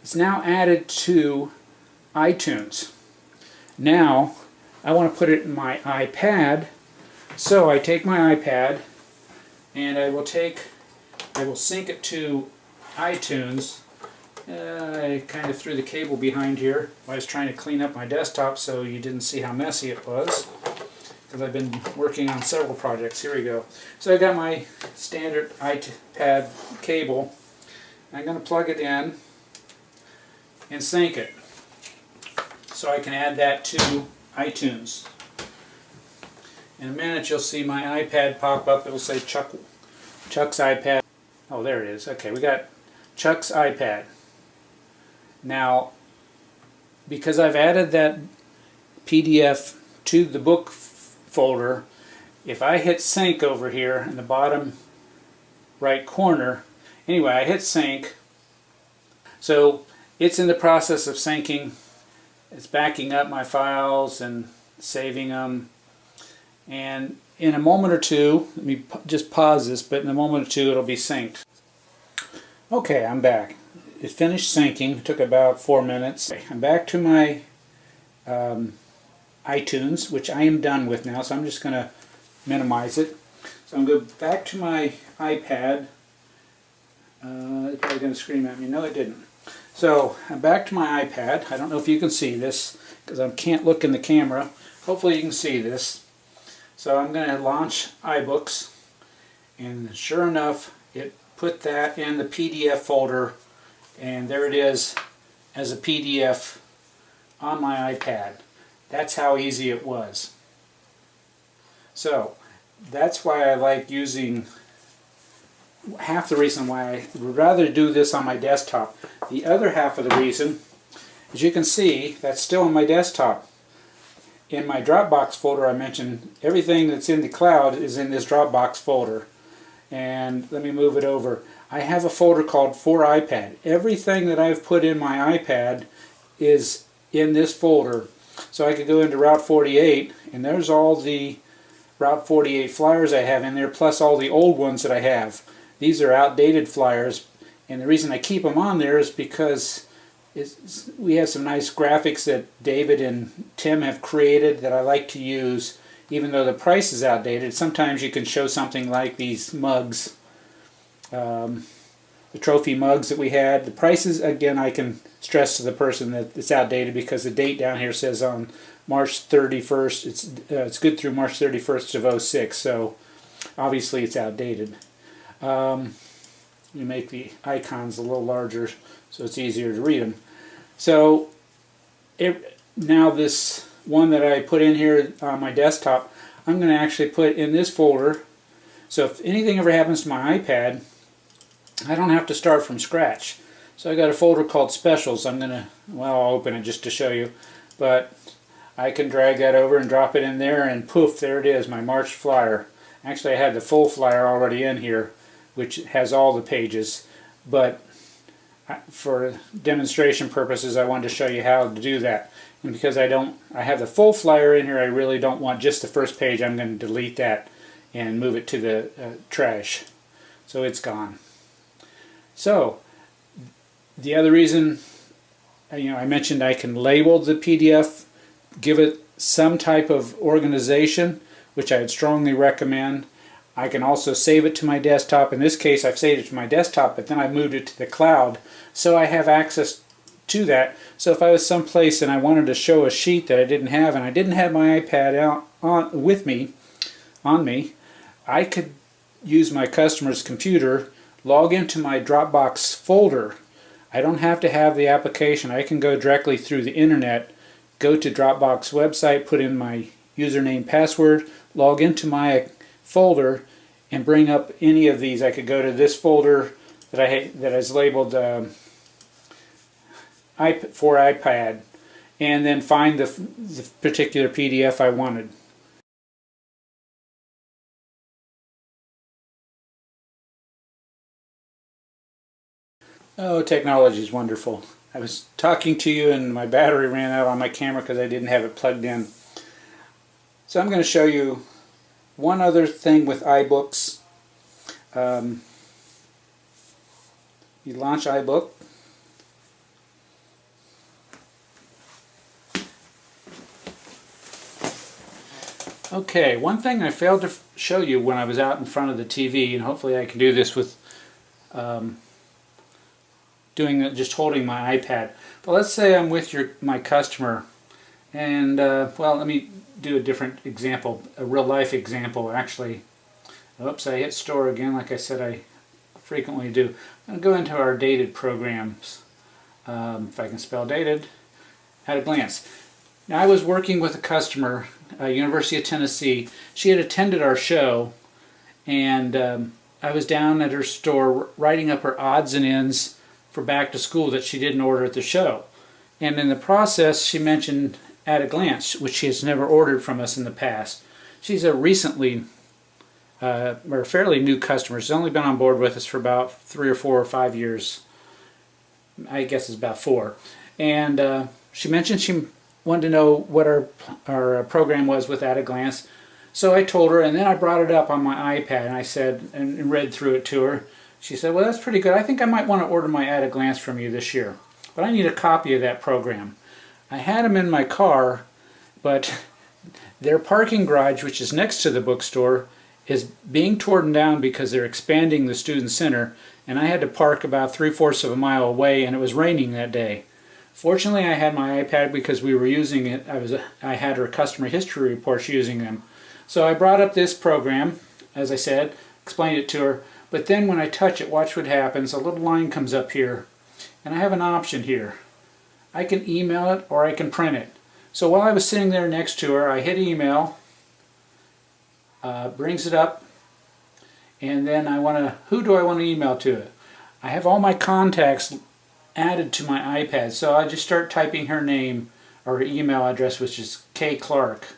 It's now added to iTunes. Now I want to put it in my iPad, so I take my iPad and I will sync it to iTunes. I kind of threw the cable behind here. I was trying to clean up my desktop so you didn't see how messy it was, because I've been working on several projects. Here we go. So I got my standard iPad cable. I'm going to plug it in and sync it so I can add that to iTunes. In a minute you'll see my iPad pop up. It'll say Chuck's iPad. Oh, there it is. Okay, we got Chuck's iPad. Now, because I've added that PDF to the book folder, if I hit sync over here in the bottom right corner, anyway, I hit sync, so it's in the process of syncing. It's backing up my files and saving them, and in a moment or two, let me just pause this, but in a moment or two it'll be synced. Okay, I'm back. It finished syncing. It took about 4 minutes. I'm back to my iTunes, which I am done with now, so I'm just going to minimize it. So I'm going to go back to my iPad. It's probably going to scream at me. No, it didn't. So I'm back to my iPad. I don't know if you can see this because I can't look in the camera. Hopefully you can see this. So I'm going to launch iBooks, and sure enough, it put that in the PDF folder, and there it is as a PDF on my iPad. That's how easy it was. So that's why I like using, half the reason why I would rather do this on my desktop. The other half of the reason, as you can see, that's still on my desktop. In my Dropbox folder I mentioned, everything that's in the cloud is in this Dropbox folder. And let me move it over. I have a folder called For iPad. Everything that I've put in my iPad is in this folder. So I could go into Route 48, and there's all the Route 48 flyers I have in there, plus all the old ones that I have. These are outdated flyers, and the reason I keep them on there is because we have some nice graphics that David and Tim have created that I like to use, even though the price is outdated. Sometimes you can show something like these mugs, the trophy mugs that we had. The prices, again, I can stress to the person that it's outdated because the date down here says on March 31st. It's good through March 31st of 06, so obviously it's outdated. You make the icons a little larger so it's easier to read them. So now this one that I put in here on my desktop, I'm going to actually put in this folder. So if anything ever happens to my iPad, I don't have to start from scratch. So I got a folder called Specials. I'm going to, well, I'll open it just to show you, but I can drag that over and drop it in there, and poof, there it is, my March flyer. Actually, I had the full flyer already in here, which has all the pages, but for demonstration purposes I wanted to show you how to do that. And because I have the full flyer in here, I really don't want just the first page. I'm going to delete that and move it to the trash. So it's gone. So the other reason, I mentioned I can label the PDF, give it some type of organization, which I would strongly recommend. I can also save it to my desktop. In this case, I've saved it to my desktop, but then I moved it to the cloud, so I have access to that. So if I was someplace and I wanted to show a sheet that I didn't have, and I didn't have my iPad on me, I could use my customer's computer, log into my Dropbox folder. I don't have to have the application. I can go directly through the internet, go to Dropbox website, put in my username, password, log into my folder, and bring up any of these. I could go to this folder that is labeled for iPad, and then find the particular PDF I wanted. Oh, technology is wonderful. I was talking to you and my battery ran out on my camera because I didn't have it plugged in. So I'm going to show you one other thing with iBooks. You launch iBook, Okay, one thing I failed to show you when I was out in front of the TV, and hopefully I can do this with just holding my iPad. But let's say I'm with my customer, and well, let me do a different example, a real life example actually. Oops, I hit store again, like I said I frequently do. I'm going to go into our dated programs, if I can spell dated, at a glance. Now, I was working with a customer, University of Tennessee. She had attended our show, and I was down at her store writing up her odds and ends for back to school that she didn't order at the show. And in the process, she mentioned At a Glance, which she has never ordered from us in the past. She's a recently, or fairly new customer. She's only been on board with us for about 3 or 4 or 5 years. I guess it's about 4. And she mentioned she wanted to know what our program was with At a Glance. So I told her, and then I brought it up on my iPad, and I said, and read through it to her. She said, well, that's pretty good. I think I might want to order my At a Glance from you this year. But I need a copy of that program. I had them in my car, but their parking garage, which is next to the bookstore, is being torn down because they're expanding the student center, and I had to park about 3/4 of a mile away, and it was raining that day. Fortunately, I had my iPad because we were using it. I had her customer history reports using them. So I brought up this program, as I said, explained it to her, but then when I touch it, watch what happens. A little line comes up here, and I have an option here. I can email it or I can print it. So while I was sitting there next to her, I hit email, brings it up, and then who do I want to email to? I have all my contacts added to my iPad, so I just start typing her name or her email address, which is K. Clark,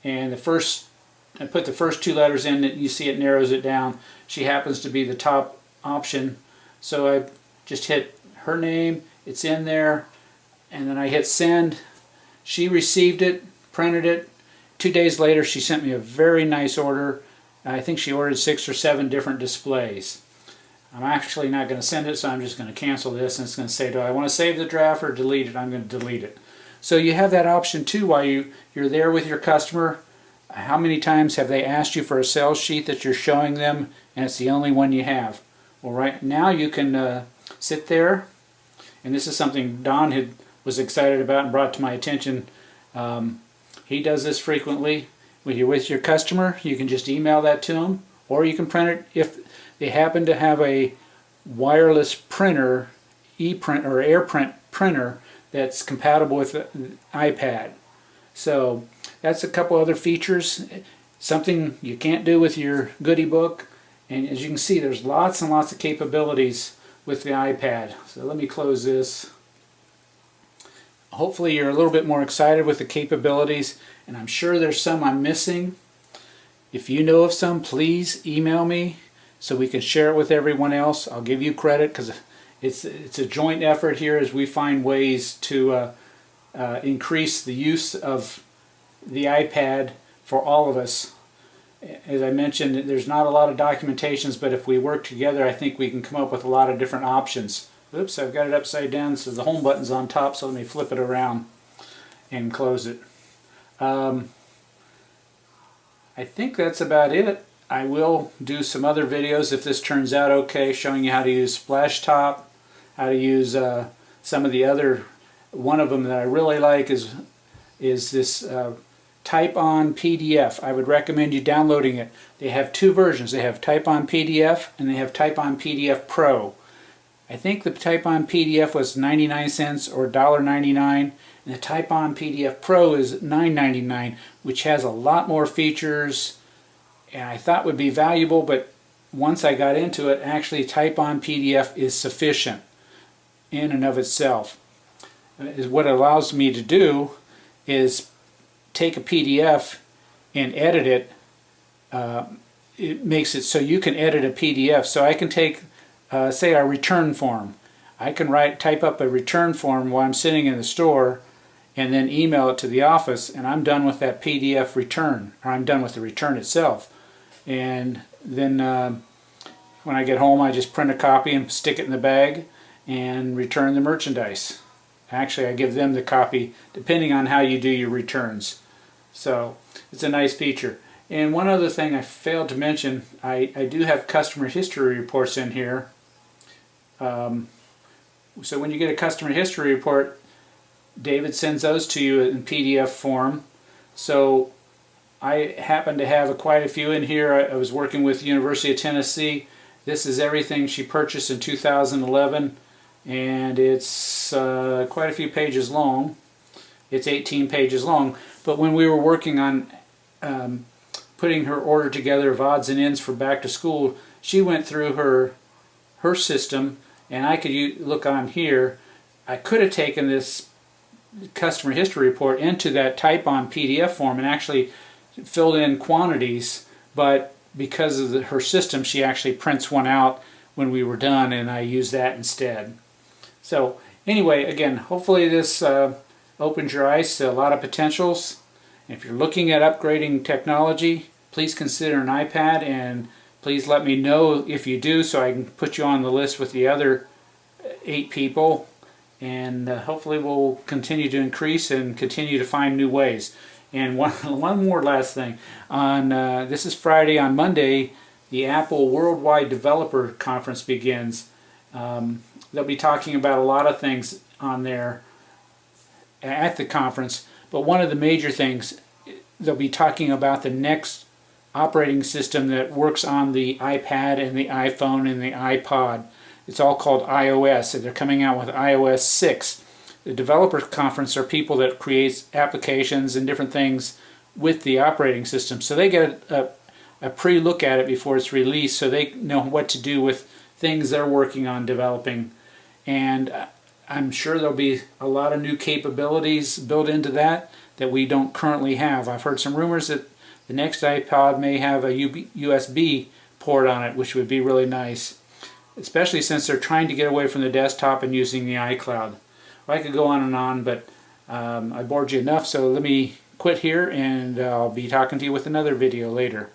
and I put the first 2 letters in, and you see it narrows it down. She happens to be the top option, so I just hit her name, it's in there, and then I hit send. She received it, printed it. 2 days later she sent me a very nice order. I think she ordered 6 or 7 different displays. I'm actually not going to send it, so I'm just going to cancel this, and it's going to say, do I want to save the draft or delete it? I'm going to delete it. So you have that option too while you're there with your customer. How many times have they asked you for a sales sheet that you're showing them and it's the only one you have? Well, right now you can sit there, and this is something Don was excited about and brought to my attention. He does this frequently. When you're with your customer, you can just email that to them, or you can print it if they happen to have a wireless printer, e-print or AirPrint printer that's compatible with the iPad. So that's a couple other features, something you can't do with your goodie book. And as you can see, there's lots and lots of capabilities with the iPad. So let me close this. Hopefully you're a little bit more excited with the capabilities, and I'm sure there's some I'm missing. If you know of some, please email me so we can share it with everyone else. I'll give you credit because it's a joint effort here as we find ways to increase the use of the iPad for all of us. As I mentioned, there's not a lot of documentations, but if we work together, I think we can come up with a lot of different options. Oops, I've got it upside down, so the home button's on top, so let me flip it around and close it. I think that's about it. I will do some other videos if this turns out okay, showing you how to use Splashtop, how to use some of the other. One of them that I really like is this Type On PDF. I would recommend you downloading it. They have 2 versions. They have Type On PDF and they have Type On PDF Pro. I think the Type On PDF was 99 cents or $1.99, and the Type On PDF Pro is $9.99, which has a lot more features and I thought would be valuable, but once I got into it, actually Type On PDF is sufficient in and of itself. What it allows me to do is take a PDF and edit it. It makes it so you can edit a PDF. So I can take, say, our return form. I can type up a return form while I'm sitting in the store and then email it to the office, and I'm done with that PDF return, or I'm done with the return itself. And then when I get home, I just print a copy and stick it in the bag and return the merchandise. Actually, I give them the copy depending on how you do your returns. So it's a nice feature. And one other thing I failed to mention, I do have customer history reports in here. So when you get a customer history report, David sends those to you in PDF form. So I happen to have quite a few in here. I was working with the University of Tennessee. This is everything she purchased in 2011, and it's quite a few pages long. It's 18 pages long. But when we were working on putting her order together of odds and ends for back to school, she went through her system, and I could look on here. I could have taken this customer history report into that type-on PDF form and actually filled in quantities, but because of her system, she actually prints one out when we were done, and I use that instead. So anyway, again, hopefully this opens your eyes to a lot of potentials. If you're looking at upgrading technology, please consider an iPad, and please let me know if you do so I can put you on the list with the other 8 people, and hopefully we'll continue to increase and continue to find new ways. And one more last thing. On this is Friday. On Monday, the Apple Worldwide Developer Conference begins. They'll be talking about a lot of things on there at the conference, but one of the major things, they'll be talking about the next operating system that works on the iPad and the iPhone and the iPod. It's all called iOS, and they're coming out with iOS 6. The developer conference are people that create applications and different things with the operating system. So they get a pre-look at it before it's released, so they know what to do with things they're working on developing. And I'm sure there'll be a lot of new capabilities built into that we don't currently have. I've heard some rumors that the next iPod may have a USB port on it, which would be really nice, especially since they're trying to get away from the desktop and using the iCloud. Well, I could go on and on, but I bored you enough, so let me quit here, and I'll be talking to you with another video later.